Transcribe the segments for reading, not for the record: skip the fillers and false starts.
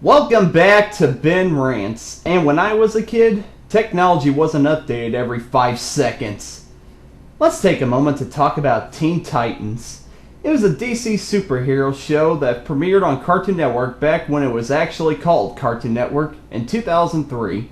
Welcome back to Ben Rants. And when I was a kid, technology wasn't updated every 5 seconds. Let's take a moment to talk about Teen Titans. It was a DC superhero show that premiered on Cartoon Network back when it was actually called Cartoon Network in 2003.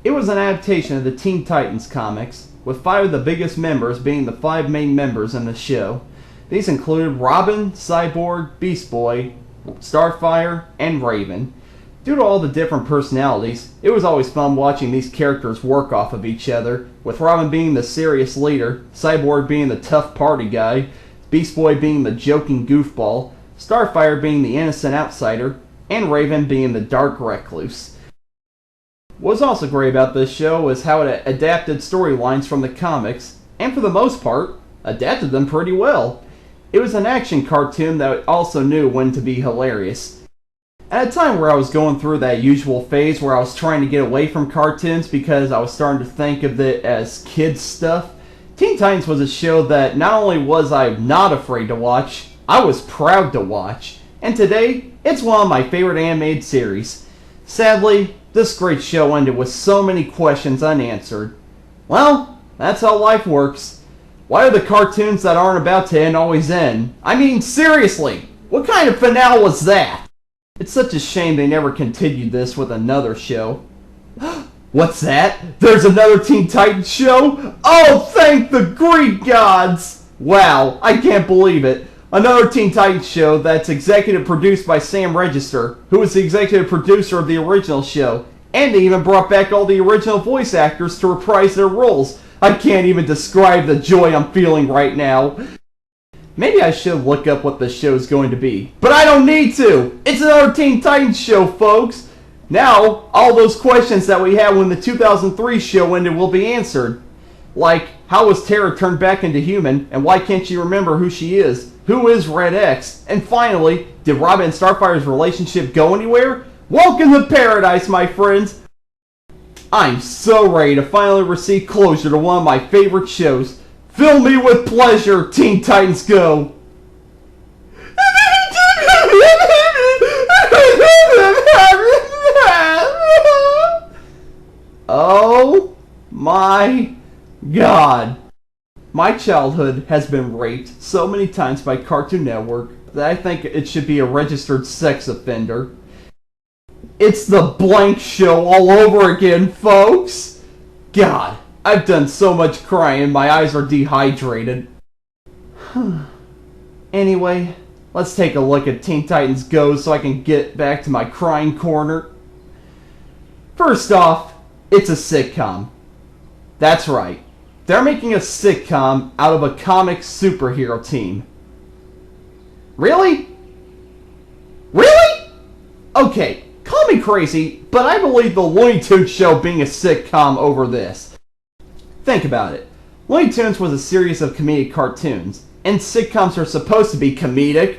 It was an adaptation of the Teen Titans comics, with 5 of the biggest members being the 5 main members in the show. These included Robin, Cyborg, Beast Boy, Starfire, and Raven. Due to all the different personalities, it was always fun watching these characters work off of each other, with Robin being the serious leader, Cyborg being the tough party guy, Beast Boy being the joking goofball, Starfire being the innocent outsider, and Raven being the dark recluse. What was also great about this show was how it adapted storylines from the comics, and for the most part, adapted them pretty well. It was an action cartoon that also knew when to be hilarious. At a time where I was going through that usual phase where I was trying to get away from cartoons because I was starting to think of it as kids stuff, Teen Titans was a show that not only was I not afraid to watch, I was proud to watch. And today, it's one of my favorite animated series. Sadly, this great show ended with so many questions unanswered. Well, that's how life works. Why are the cartoons that aren't about to end always end? I mean, seriously, what kind of finale was that? It's such a shame they never continued this with another show. What's that? There's another Teen Titans show? Oh, thank the Greek gods! Wow, I can't believe it. Another Teen Titans show that's executive produced by Sam Register, who was the executive producer of the original show, and they even brought back all the original voice actors to reprise their roles. I can't even describe the joy I'm feeling right now. Maybe I should look up what the show's going to be. But I don't need to! It's another Teen Titans show, folks! Now, all those questions that we had when the 2003 show ended will be answered. Like, how was Tara turned back into human, and why can't she remember who she is? Who is Red X? And finally, did Robin and Starfire's relationship go anywhere? Welcome to paradise, my friends! I'm so ready to finally receive closure to one of my favorite shows. Fill me with pleasure, Teen Titans Go! Oh my God. My childhood has been raped so many times by Cartoon Network that I think it should be a registered sex offender. It's the blank show all over again, folks! God, I've done so much crying, my eyes are dehydrated. Anyway, let's take a look at Teen Titans Go so I can get back to my crying corner. First off, it's a sitcom. That's right. They're making a sitcom out of a comic superhero team. Really? Really? Okay, call me crazy, but I believe the Looney Tunes show being a sitcom over this. Think about it. Looney Tunes was a series of comedic cartoons, and sitcoms are supposed to be comedic,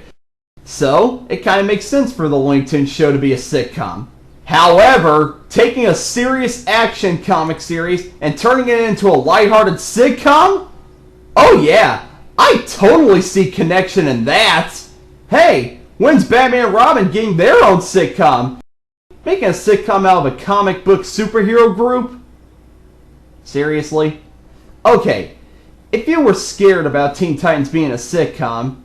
so it kind of makes sense for the Looney Tunes show to be a sitcom. However, taking a serious action comic series and turning it into a lighthearted sitcom? Oh yeah, I totally see connection in that. Hey, when's Batman and Robin getting their own sitcom? Making a sitcom out of a comic book superhero group? Seriously? Okay, if you were scared about Teen Titans being a sitcom,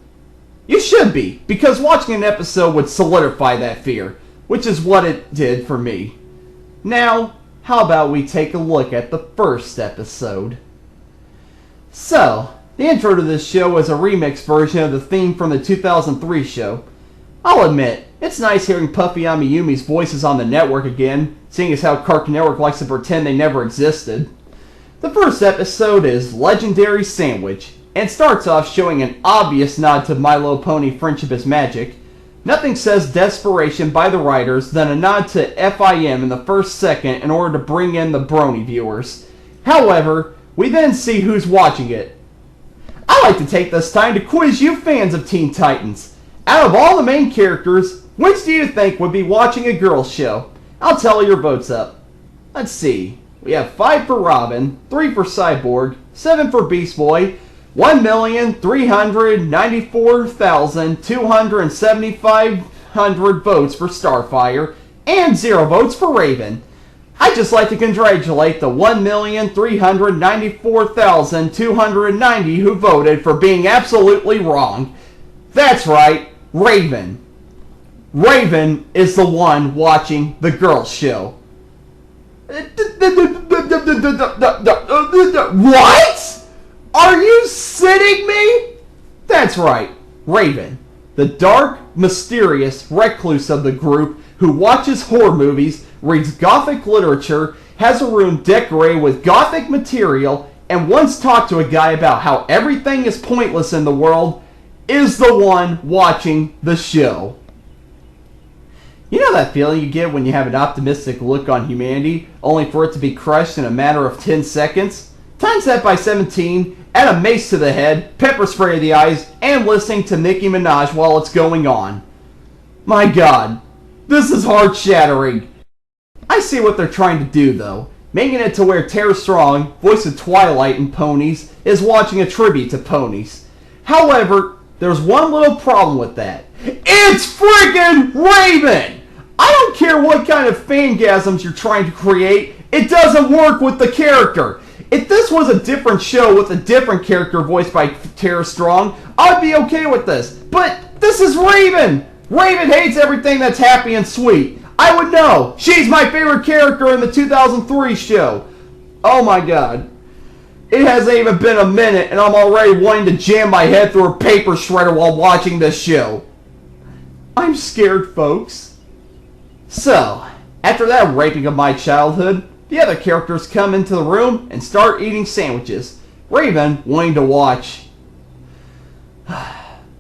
you should be, because watching an episode would solidify that fear, which is what it did for me. Now, how about we take a look at the first episode? So, the intro to this show is a remix version of the theme from the 2003 show. I'll admit, it's nice hearing Puffy Amiyumi's voices on the network again, seeing as how Cartoon Network likes to pretend they never existed. The first episode is Legendary Sandwich, and starts off showing an obvious nod to My Little Pony Friendship is Magic. Nothing says desperation by the writers than a nod to FIM in the first second in order to bring in the Brony viewers. However, we then see who's watching it. I like to take this time to quiz you fans of Teen Titans. Out of all the main characters, which do you think would be watching a girls show? I'll tally your votes up. Let's see. We have 5 for Robin, 3 for Cyborg, 7 for Beast Boy, 1,394,275 votes for Starfire, and 0 votes for Raven. I'd just like to congratulate the 1,394,290 who voted for being absolutely wrong. That's right, Raven. Raven is the one watching the girls' show. What? Are you sitting me? That's right, Raven. The dark, mysterious recluse of the group who watches horror movies, reads gothic literature, has a room decorated with gothic material, and once talked to a guy about how everything is pointless in the world, is the one watching the show. You know that feeling you get when you have an optimistic look on humanity, only for it to be crushed in a matter of 10 seconds? Times that by 17, add a mace to the head, pepper spray to the eyes, and listening to Nicki Minaj while it's going on. My God, this is heart-shattering. I see what they're trying to do, though, making it to where Tara Strong, voice of Twilight in Ponies, is watching a tribute to ponies. However, there's one little problem with that. It's freaking Raven! I don't care what kind of fangasms you're trying to create, it doesn't work with the character. If this was a different show with a different character voiced by Tara Strong, I'd be okay with this. But this is Raven! Raven hates everything that's happy and sweet. I would know. She's my favorite character in the 2003 show. Oh my God. It hasn't even been a minute and I'm already wanting to jam my head through a paper shredder while watching this show. I'm scared, folks. So, after that raping of my childhood, the other characters come into the room and start eating sandwiches. Raven, wanting to watch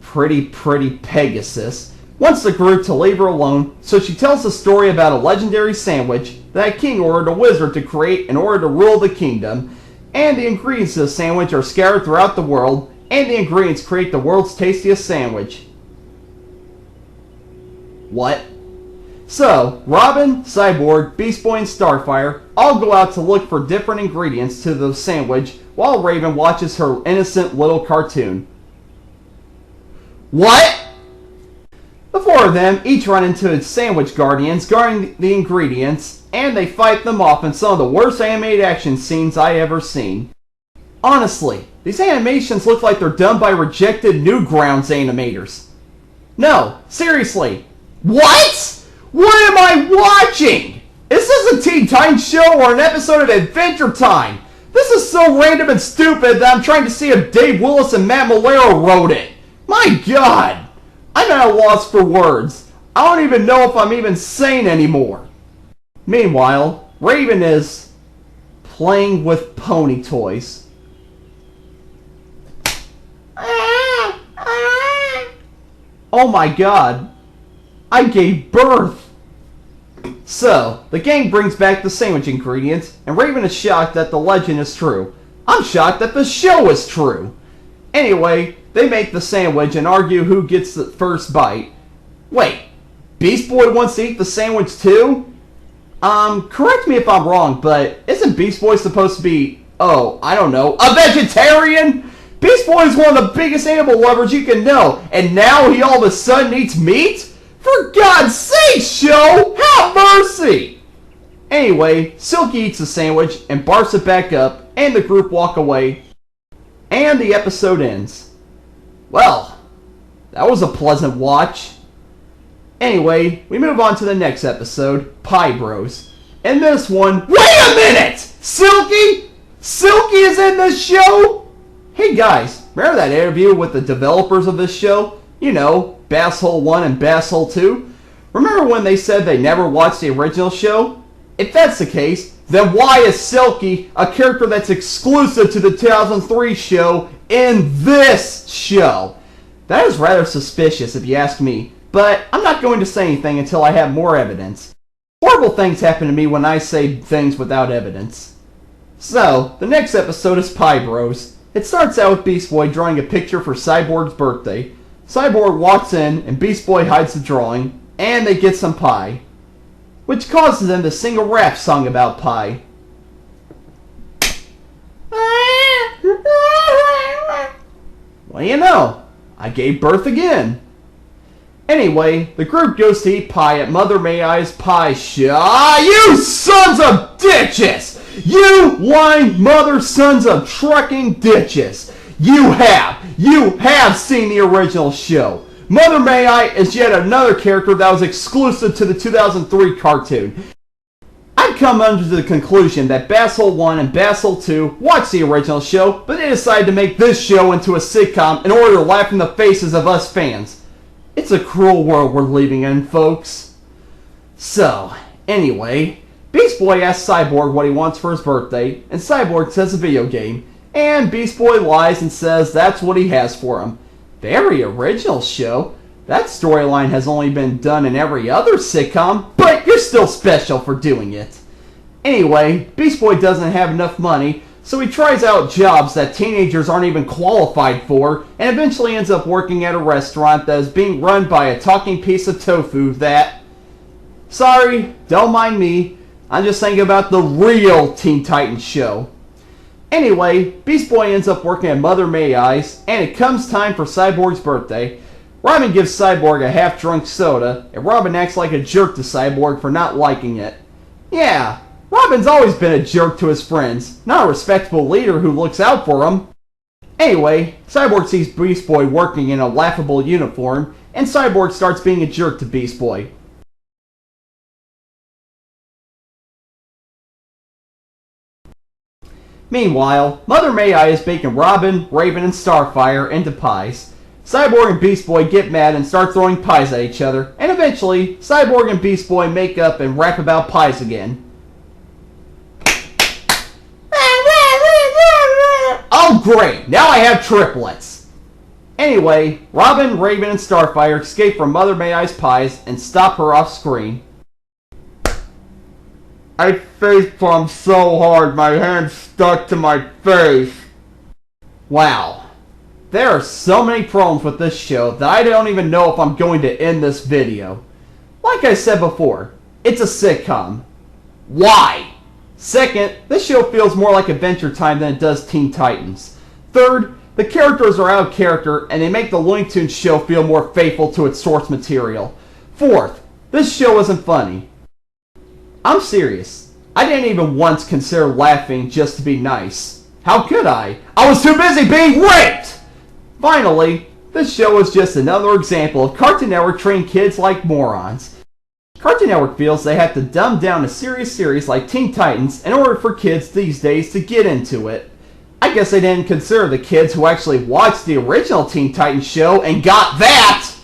Pretty Pegasus, wants the group to leave her alone, so she tells a story about a legendary sandwich that a king ordered a wizard to create in order to rule the kingdom, and the ingredients of the sandwich are scattered throughout the world, and the ingredients create the world's tastiest sandwich. What? So, Robin, Cyborg, Beast Boy, and Starfire all go out to look for different ingredients to the sandwich while Raven watches her innocent little cartoon. What? The four of them each run into sandwich guardians guarding the ingredients, and they fight them off in some of the worst animated action scenes I ever seen. Honestly, these animations look like they're done by rejected Newgrounds animators. No, seriously. What? What am I watching? Is this a Teen Titans show or an episode of Adventure Time? This is so random and stupid that I'm trying to see if Dave Willis and Matt Malero wrote it. My God! I'm at a loss for words. I don't even know if I'm even sane anymore. Meanwhile, Raven is playing with pony toys. Oh my God. I gave birth. So, the gang brings back the sandwich ingredients, and Raven is shocked that the legend is true. I'm shocked that the show is true. Anyway, they make the sandwich and argue who gets the first bite. Wait, Beast Boy wants to eat the sandwich too? Correct me if I'm wrong, but isn't Beast Boy supposed to be, I don't know, a vegetarian? Beast Boy is one of the biggest animal lovers you can know, and now he all of a sudden eats meat? For God's sake, show! Have mercy! Anyway, Silky eats the sandwich and barfs it back up, and the group walk away, and the episode ends. Well, that was a pleasant watch. Anyway, we move on to the next episode, Pie Bros. In this one, wait a minute! Silky? Silky is in this show? Hey guys, remember that interview with the developers of this show? You know, Bass Hole 1 and Bass Hole 2? Remember when they said they never watched the original show? If that's the case, then why is Silky a character that's exclusive to the 2003 show in this show? That is rather suspicious if you ask me, but I'm not going to say anything until I have more evidence. Horrible things happen to me when I say things without evidence. So, the next episode is Pie Bros. It starts out with Beast Boy drawing a picture for Cyborg's birthday. Cyborg walks in and Beast Boy hides the drawing, and they get some pie, which causes them to sing a rap song about pie. Well, you know, I gave birth again. Anyway, the group goes to eat pie at Mother May I's pie shop. You sons of ditches! You lying mother sons of trucking ditches! You have seen the original show. Mother May I is yet another character that was exclusive to the 2003 cartoon. I've come under the conclusion that Basshole 1 and Basshole 2 watched the original show, but they decided to make this show into a sitcom in order to laugh in the faces of us fans. It's a cruel world we're living in, folks. So, anyway, Beast Boy asks Cyborg what he wants for his birthday, and Cyborg says a video game, and Beast Boy lies and says that's what he has for him. Very original show. That storyline has only been done in every other sitcom, but you're still special for doing it. Anyway, Beast Boy doesn't have enough money, so he tries out jobs that teenagers aren't even qualified for, and eventually ends up working at a restaurant that is being run by a talking piece of tofu that... Sorry, don't mind me. I'm just thinking about the real Teen Titans show. Anyway, Beast Boy ends up working at Mother May I's, and it comes time for Cyborg's birthday. Robin gives Cyborg a half-drunk soda, and Robin acts like a jerk to Cyborg for not liking it. Yeah, Robin's always been a jerk to his friends, not a respectable leader who looks out for them. Anyway, Cyborg sees Beast Boy working in a laughable uniform, and Cyborg starts being a jerk to Beast Boy. Meanwhile, Mother May I is baking Robin, Raven, and Starfire into pies. Cyborg and Beast Boy get mad and start throwing pies at each other, and eventually, Cyborg and Beast Boy make up and rap about pies again. Oh great, now I have triplets! Anyway, Robin, Raven, and Starfire escape from Mother May I's pies and stop her off screen. I facepalmed so hard my hand stuck to my face. Wow. There are so many problems with this show that I don't even know if I'm going to end this video. Like I said before, it's a sitcom. Why? Second, this show feels more like Adventure Time than it does Teen Titans. Third, the characters are out of character and they make the Looney Tunes show feel more faithful to its source material. Fourth, this show isn't funny. I'm serious. I didn't even once consider laughing just to be nice. How could I? I was too busy being raped! Finally, this show is just another example of Cartoon Network treating kids like morons. Cartoon Network feels they have to dumb down a serious series like Teen Titans in order for kids these days to get into it. I guess they didn't consider the kids who actually watched the original Teen Titans show and got that!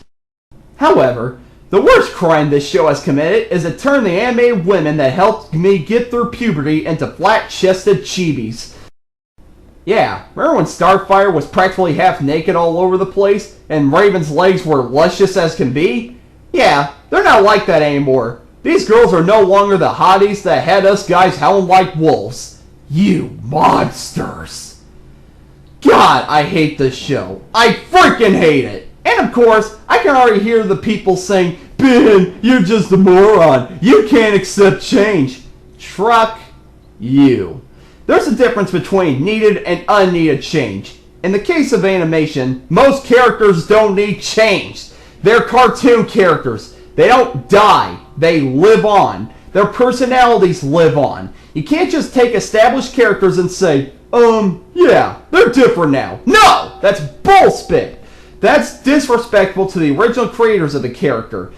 However, the worst crime this show has committed is to turn the animated women that helped me get through puberty into flat-chested chibis. Yeah, remember when Starfire was practically half naked all over the place, and Raven's legs were luscious as can be? Yeah, they're not like that anymore. These girls are no longer the hotties that had us guys howling like wolves. You monsters! God, I hate this show. I freaking hate it! And of course, I can already hear the people saying, Ben, you're just a moron. You can't accept change. Truck you. There's a difference between needed and unneeded change. In the case of animation, most characters don't need change. They're cartoon characters. They don't die. They live on. Their personalities live on. You can't just take established characters and say, yeah, they're different now. No! That's bullspit. That's disrespectful to the original creators of the character.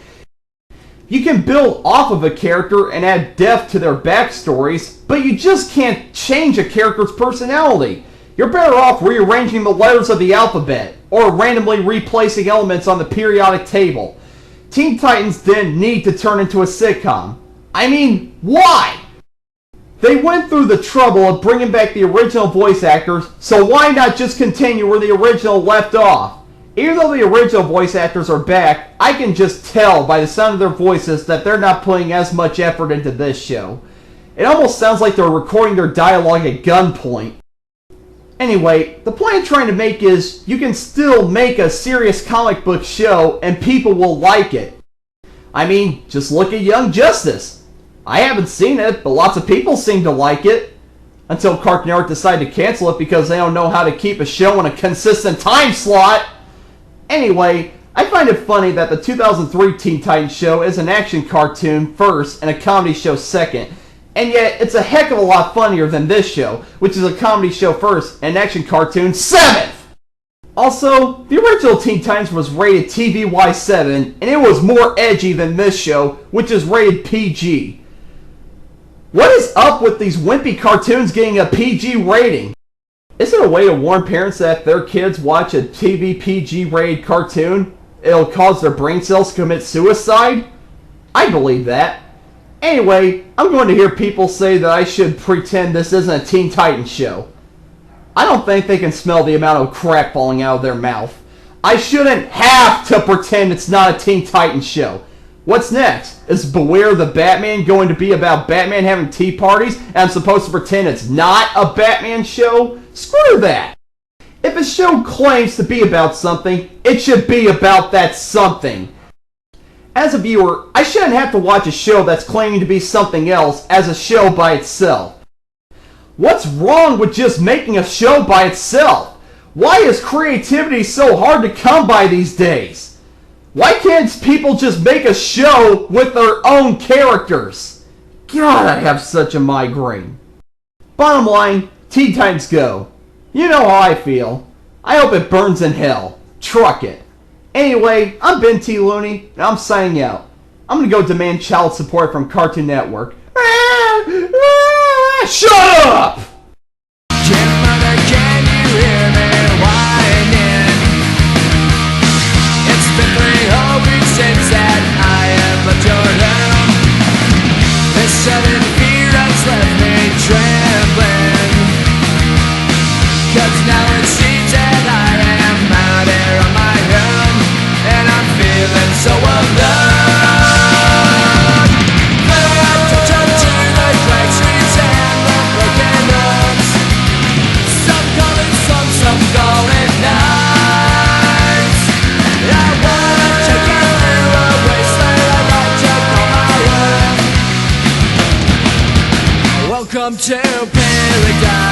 You can build off of a character and add depth to their backstories, but you just can't change a character's personality. You're better off rearranging the letters of the alphabet, or randomly replacing elements on the periodic table. Teen Titans didn't need to turn into a sitcom. I mean, why? They went through the trouble of bringing back the original voice actors, so why not just continue where the original left off? Even though the original voice actors are back, I can just tell by the sound of their voices that they're not putting as much effort into this show. It almost sounds like they're recording their dialogue at gunpoint. Anyway, the point I'm trying to make is, you can still make a serious comic book show and people will like it. I mean, just look at Young Justice. I haven't seen it, but lots of people seem to like it. Until Cartoon Network decided to cancel it because they don't know how to keep a show in a consistent time slot. Anyway, I find it funny that the 2003 Teen Titans show is an action cartoon first and a comedy show second, and yet it's a heck of a lot funnier than this show, which is a comedy show first and an action cartoon seventh! Also, the original Teen Titans was rated TVY7, and it was more edgy than this show, which is rated PG. What is up with these wimpy cartoons getting a PG rating? Is it a way to warn parents that if their kids watch a TV PG rated cartoon, it'll cause their brain cells to commit suicide? I believe that. Anyway, I'm going to hear people say that I should pretend this isn't a Teen Titans show. I don't think they can smell the amount of crap falling out of their mouth. I shouldn't have to pretend it's not a Teen Titans show. What's next? Is Beware the Batman going to be about Batman having tea parties and I'm supposed to pretend it's not a Batman show? Screw that! If a show claims to be about something, it should be about that something. As a viewer, I shouldn't have to watch a show that's claiming to be something else as a show by itself. What's wrong with just making a show by itself? Why is creativity so hard to come by these days? Why can't people just make a show with their own characters? God, I have such a migraine. Bottom line, Teen Titans Go. You know how I feel. I hope it burns in hell. Truck it. Anyway, I'm Benthelooney, and I'm signing out. I'm gonna go demand child support from Cartoon Network. Shut up! Mother, can you hear me whining? It's been 3 whole weeks since that I have left your room. This sudden fear has left me trembling, 'cause now it seems that I am out here on my own, and I'm feeling so alone. I jump to the cracked streets and the broken homes. Some call it sun, some call it nights. I wanna take you through a wasteland I'd like to call my own. Welcome to paradise.